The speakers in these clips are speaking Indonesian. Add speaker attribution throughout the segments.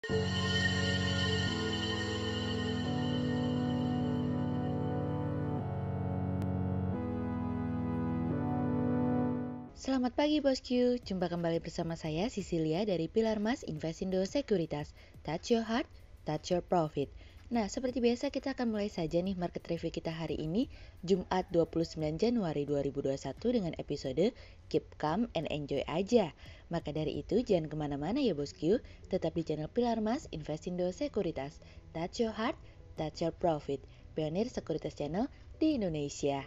Speaker 1: Selamat pagi bosku, jumpa kembali bersama saya Cecilia dari Pilar Mas Investindo Sekuritas. Touch your heart, touch your profit. Nah, seperti biasa kita akan mulai saja nih market review kita hari ini, Jumat 29 Januari 2021 dengan episode Keep Calm and Enjoy aja. Maka dari itu jangan kemana-mana ya bosku, tetap di channel Pilar Mas Investindo Sekuritas. Touch your heart, touch your profit. Pionir Sekuritas Channel di Indonesia.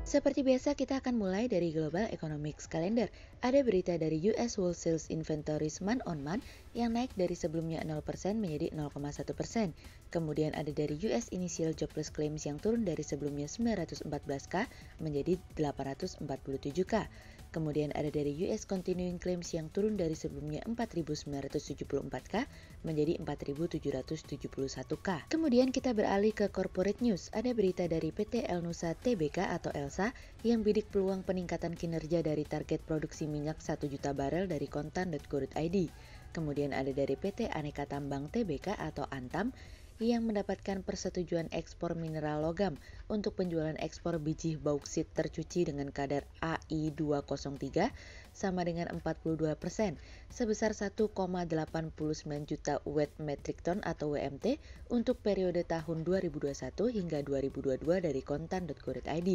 Speaker 1: Seperti biasa kita akan mulai dari Global Economics Calendar. Ada berita dari US Wholesale Inventories month on month yang naik dari sebelumnya 0% menjadi 0,1%. Kemudian ada dari US Initial Jobless Claims yang turun dari sebelumnya 914K menjadi 847K. Kemudian ada dari US Continuing Claims yang turun dari sebelumnya 4.974K menjadi 4.771K. Kemudian kita beralih ke Corporate News. Ada berita dari PT El Nusa Tbk atau ELSA yang bidik peluang peningkatan kinerja dari target produksi minyak 1 juta barel dari kontan.go.id. Kemudian ada dari PT Aneka Tambang Tbk atau Antam yang mendapatkan persetujuan ekspor mineral logam untuk penjualan ekspor biji bauksit tercuci dengan kadar AI203 sama dengan 42% sebesar 1,89 juta wet metric ton atau WMT untuk periode tahun 2021 hingga 2022 dari kontan.go.id.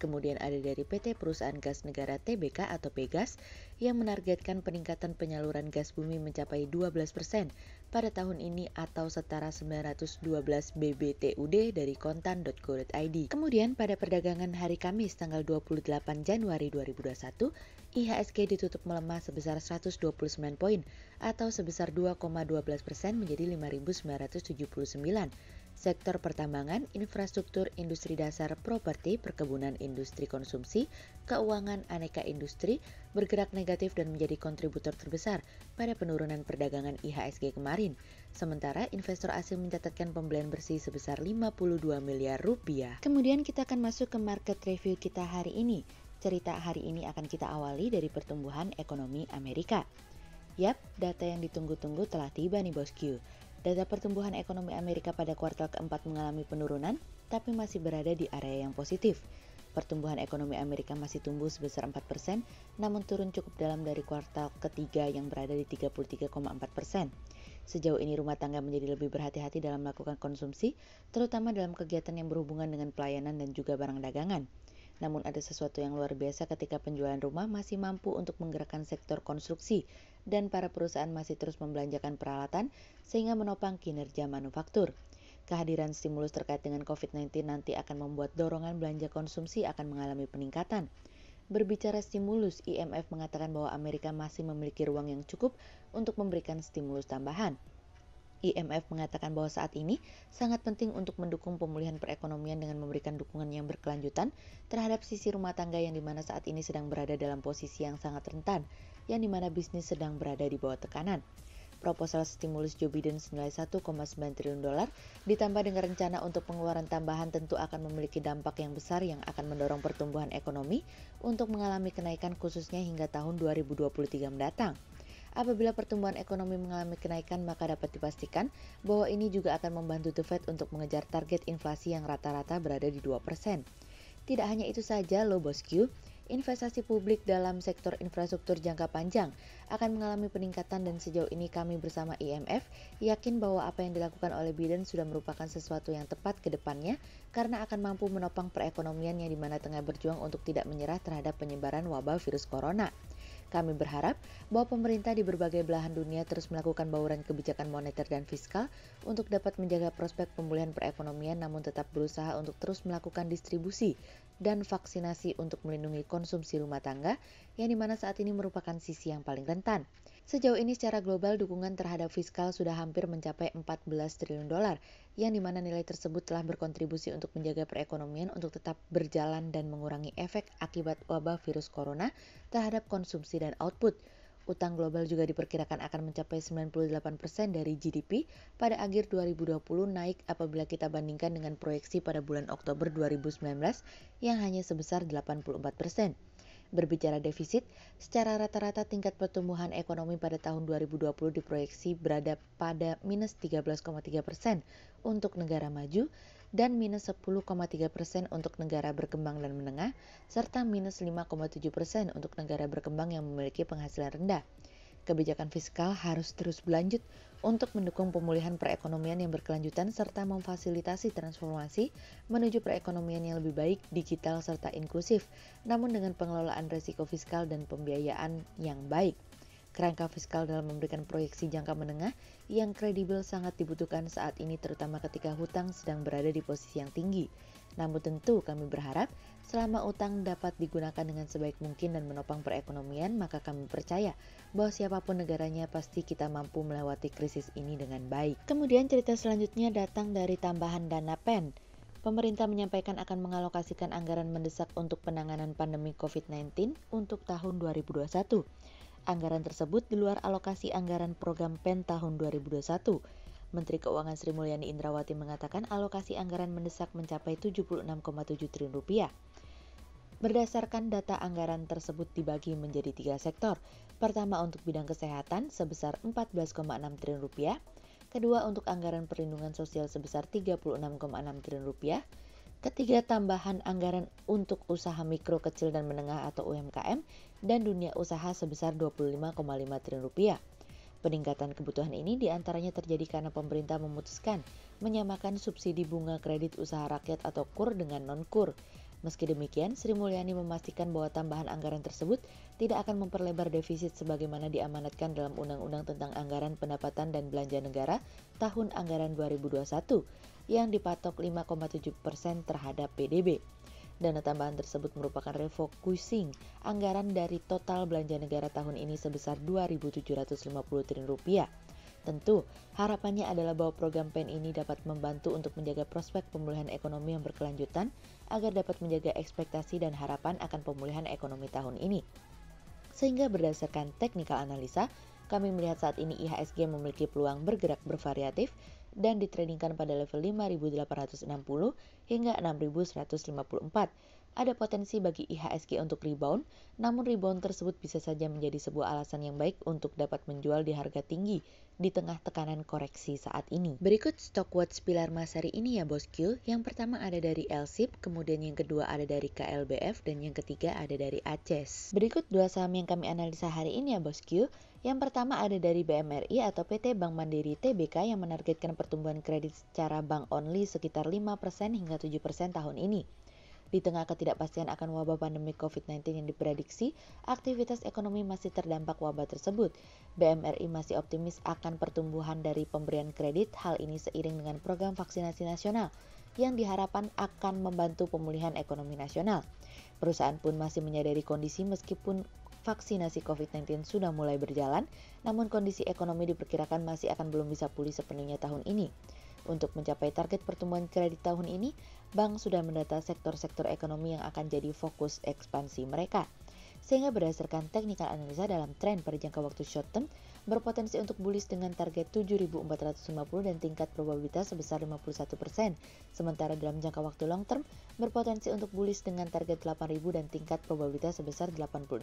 Speaker 1: Kemudian ada dari PT Perusahaan Gas Negara Tbk atau Pegas yang menargetkan peningkatan penyaluran gas bumi mencapai 12% pada tahun ini atau setara 912 BBTUD dari kontan.go.id. Kemudian pada perdagangan hari Kamis tanggal 28 Januari 2021, IHSG ditutup melemah sebesar 129 poin atau sebesar 2,12% menjadi 5.979. Sektor pertambangan, infrastruktur, industri dasar, properti, perkebunan, industri konsumsi, keuangan, aneka industri bergerak negatif dan menjadi kontributor terbesar pada penurunan perdagangan IHSG kemarin. Sementara investor asing mencatatkan pembelian bersih sebesar 52 miliar rupiah. Kemudian kita akan masuk ke market review kita hari ini. Cerita hari ini akan kita awali dari pertumbuhan ekonomi Amerika. Yap, data yang ditunggu-tunggu telah tiba nih bosku. Data pertumbuhan ekonomi Amerika pada kuartal keempat mengalami penurunan, tapi masih berada di area yang positif. Pertumbuhan ekonomi Amerika masih tumbuh sebesar 4%, namun turun cukup dalam dari kuartal ketiga yang berada di 33,4%. Sejauh ini rumah tangga menjadi lebih berhati-hati dalam melakukan konsumsi, terutama dalam kegiatan yang berhubungan dengan pelayanan dan juga barang dagangan. Namun ada sesuatu yang luar biasa ketika penjualan rumah masih mampu untuk menggerakkan sektor konstruksi dan para perusahaan masih terus membelanjakan peralatan sehingga menopang kinerja manufaktur. Kehadiran stimulus terkait dengan COVID-19 nanti akan membuat dorongan belanja konsumsi akan mengalami peningkatan. Berbicara stimulus, IMF mengatakan bahwa Amerika masih memiliki ruang yang cukup untuk memberikan stimulus tambahan. IMF mengatakan bahwa saat ini sangat penting untuk mendukung pemulihan perekonomian dengan memberikan dukungan yang berkelanjutan terhadap sisi rumah tangga yang dimana saat ini sedang berada dalam posisi yang sangat rentan, yang dimana bisnis sedang berada di bawah tekanan. Proposal stimulus Joe Biden senilai 1,9 triliun dolar ditambah dengan rencana untuk pengeluaran tambahan tentu akan memiliki dampak yang besar yang akan mendorong pertumbuhan ekonomi untuk mengalami kenaikan khususnya hingga tahun 2023 mendatang. Apabila pertumbuhan ekonomi mengalami kenaikan, maka dapat dipastikan bahwa ini juga akan membantu The Fed untuk mengejar target inflasi yang rata-rata berada di 2%. Tidak hanya itu saja loh bosku, investasi publik dalam sektor infrastruktur jangka panjang akan mengalami peningkatan dan sejauh ini kami bersama IMF yakin bahwa apa yang dilakukan oleh Biden sudah merupakan sesuatu yang tepat ke depannya karena akan mampu menopang perekonomian yang dimana tengah berjuang untuk tidak menyerah terhadap penyebaran wabah virus corona. Kami berharap bahwa pemerintah di berbagai belahan dunia terus melakukan bauran kebijakan moneter dan fiskal untuk dapat menjaga prospek pemulihan perekonomian namun tetap berusaha untuk terus melakukan distribusi dan vaksinasi untuk melindungi konsumsi rumah tangga yang dimana saat ini merupakan sisi yang paling rentan. Sejauh ini secara global dukungan terhadap fiskal sudah hampir mencapai 14 triliun dolar yang dimana nilai tersebut telah berkontribusi untuk menjaga perekonomian untuk tetap berjalan dan mengurangi efek akibat wabah virus corona terhadap konsumsi dan output. Utang global juga diperkirakan akan mencapai 98% dari GDP pada akhir 2020 naik apabila kita bandingkan dengan proyeksi pada bulan Oktober 2019 yang hanya sebesar 84%. Berbicara defisit, secara rata-rata tingkat pertumbuhan ekonomi pada tahun 2020 diproyeksi berada pada minus 13,3% untuk negara maju dan minus 10,3% untuk negara berkembang dan menengah, serta minus 5,7% untuk negara berkembang yang memiliki penghasilan rendah. Kebijakan fiskal harus terus berlanjut untuk mendukung pemulihan perekonomian yang berkelanjutan serta memfasilitasi transformasi menuju perekonomian yang lebih baik, digital, serta inklusif, namun dengan pengelolaan risiko fiskal dan pembiayaan yang baik. Kerangka fiskal dalam memberikan proyeksi jangka menengah yang kredibel sangat dibutuhkan saat ini, terutama ketika hutang sedang berada di posisi yang tinggi. Namun tentu kami berharap selama utang dapat digunakan dengan sebaik mungkin dan menopang perekonomian, maka kami percaya bahwa siapapun negaranya pasti kita mampu melewati krisis ini dengan baik. Kemudian cerita selanjutnya datang dari tambahan dana PEN. Pemerintah menyampaikan akan mengalokasikan anggaran mendesak untuk penanganan pandemi COVID-19 untuk tahun 2021. Anggaran tersebut di luar alokasi anggaran program PEN tahun 2021. Menteri Keuangan Sri Mulyani Indrawati mengatakan alokasi anggaran mendesak mencapai 76,7 triliun rupiah. Berdasarkan data, anggaran tersebut dibagi menjadi 3 sektor. Pertama, untuk bidang kesehatan sebesar 14,6 triliun rupiah. Kedua, untuk anggaran perlindungan sosial sebesar 36,6 triliun rupiah. Ketiga, tambahan anggaran untuk usaha mikro, kecil, dan menengah atau UMKM dan dunia usaha sebesar 25,5 triliun rupiah. Peningkatan kebutuhan ini diantaranya terjadi karena pemerintah memutuskan menyamakan subsidi bunga kredit usaha rakyat atau KUR dengan non-KUR. Meski demikian, Sri Mulyani memastikan bahwa tambahan anggaran tersebut tidak akan memperlebar defisit sebagaimana diamanatkan dalam Undang-Undang tentang Anggaran Pendapatan dan Belanja Negara tahun anggaran 2021 yang dipatok 5,7% terhadap PDB. Dana tambahan tersebut merupakan refocusing anggaran dari total belanja negara tahun ini sebesar 2.750 triliun rupiah. Tentu, harapannya adalah bahwa program PEN ini dapat membantu untuk menjaga prospek pemulihan ekonomi yang berkelanjutan agar dapat menjaga ekspektasi dan harapan akan pemulihan ekonomi tahun ini. Sehingga berdasarkan technical analisa, kami melihat saat ini IHSG memiliki peluang bergerak bervariatif dan ditradingkan pada level 5.860 hingga 6.154. Ada potensi bagi IHSG untuk rebound, namun rebound tersebut bisa saja menjadi sebuah alasan yang baik untuk dapat menjual di harga tinggi di tengah tekanan koreksi saat ini. Berikut stock watch pilar emas hari ini ya bosku. Yang pertama ada dari LSIP, kemudian yang kedua ada dari KLBF, dan yang ketiga ada dari ACES. Berikut dua saham yang kami analisa hari ini ya bosku. Yang pertama ada dari BMRI atau PT Bank Mandiri Tbk yang menargetkan pertumbuhan kredit secara bank only sekitar 5% hingga 7% tahun ini. Di tengah ketidakpastian akan wabah pandemi COVID-19 yang diprediksi, aktivitas ekonomi masih terdampak wabah tersebut. BMRI masih optimis akan pertumbuhan dari pemberian kredit, hal ini seiring dengan program vaksinasi nasional yang diharapkan akan membantu pemulihan ekonomi nasional. Perusahaan pun masih menyadari kondisi meskipun vaksinasi COVID-19 sudah mulai berjalan, namun kondisi ekonomi diperkirakan masih akan belum bisa pulih sepenuhnya tahun ini. Untuk mencapai target pertumbuhan kredit tahun ini, bank sudah mendata sektor-sektor ekonomi yang akan jadi fokus ekspansi mereka. Sehingga berdasarkan technical analisa dalam tren pada jangka waktu short term, berpotensi untuk bullish dengan target 7.450 dan tingkat probabilitas sebesar 51%. Sementara dalam jangka waktu long term, berpotensi untuk bullish dengan target 8.000 dan tingkat probabilitas sebesar 86%.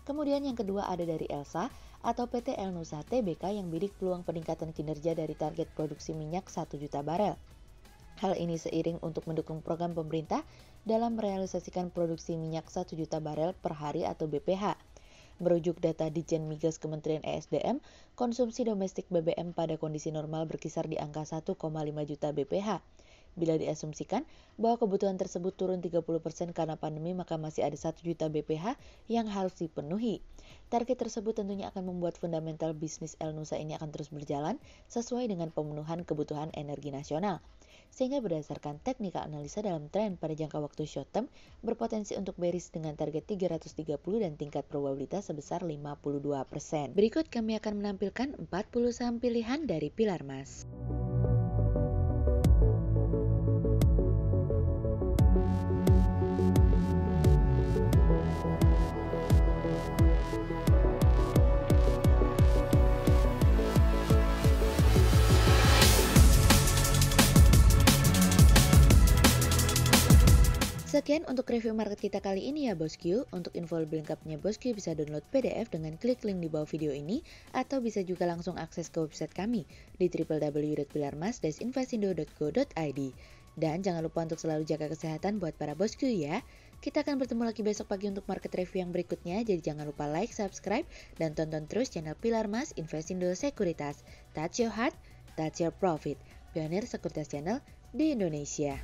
Speaker 1: Kemudian yang kedua ada dari ELSA atau PT El Nusa Tbk yang bidik peluang peningkatan kinerja dari target produksi minyak 1 juta barel. Hal ini seiring untuk mendukung program pemerintah dalam merealisasikan produksi minyak 1 juta barel per hari atau BPH. Merujuk data Ditjen Migas Kementerian ESDM, konsumsi domestik BBM pada kondisi normal berkisar di angka 1,5 juta BPH. Bila diasumsikan bahwa kebutuhan tersebut turun 30% karena pandemi, maka masih ada 1 juta BPH yang harus dipenuhi. Target tersebut tentunya akan membuat fundamental bisnis El Nusa ini akan terus berjalan sesuai dengan pemenuhan kebutuhan energi nasional. Sehingga berdasarkan technical analisa dalam tren pada jangka waktu short term, berpotensi untuk bearish dengan target 330 dan tingkat probabilitas sebesar 52%. Berikut kami akan menampilkan 40 saham pilihan dari pilar emas. Sekian untuk review market kita kali ini ya bosku. Untuk info lebih lengkapnya bosku bisa download PDF dengan klik link di bawah video ini atau bisa juga langsung akses ke website kami di www.pilarmas-investindo.co.id. Dan jangan lupa untuk selalu jaga kesehatan buat para bosku ya. Kita akan bertemu lagi besok pagi untuk market review yang berikutnya. Jadi jangan lupa like, subscribe, dan tonton terus channel Pilar Mas Investindo Sekuritas. Touch your heart, touch your profit. Pionir Sekuritas Channel di Indonesia.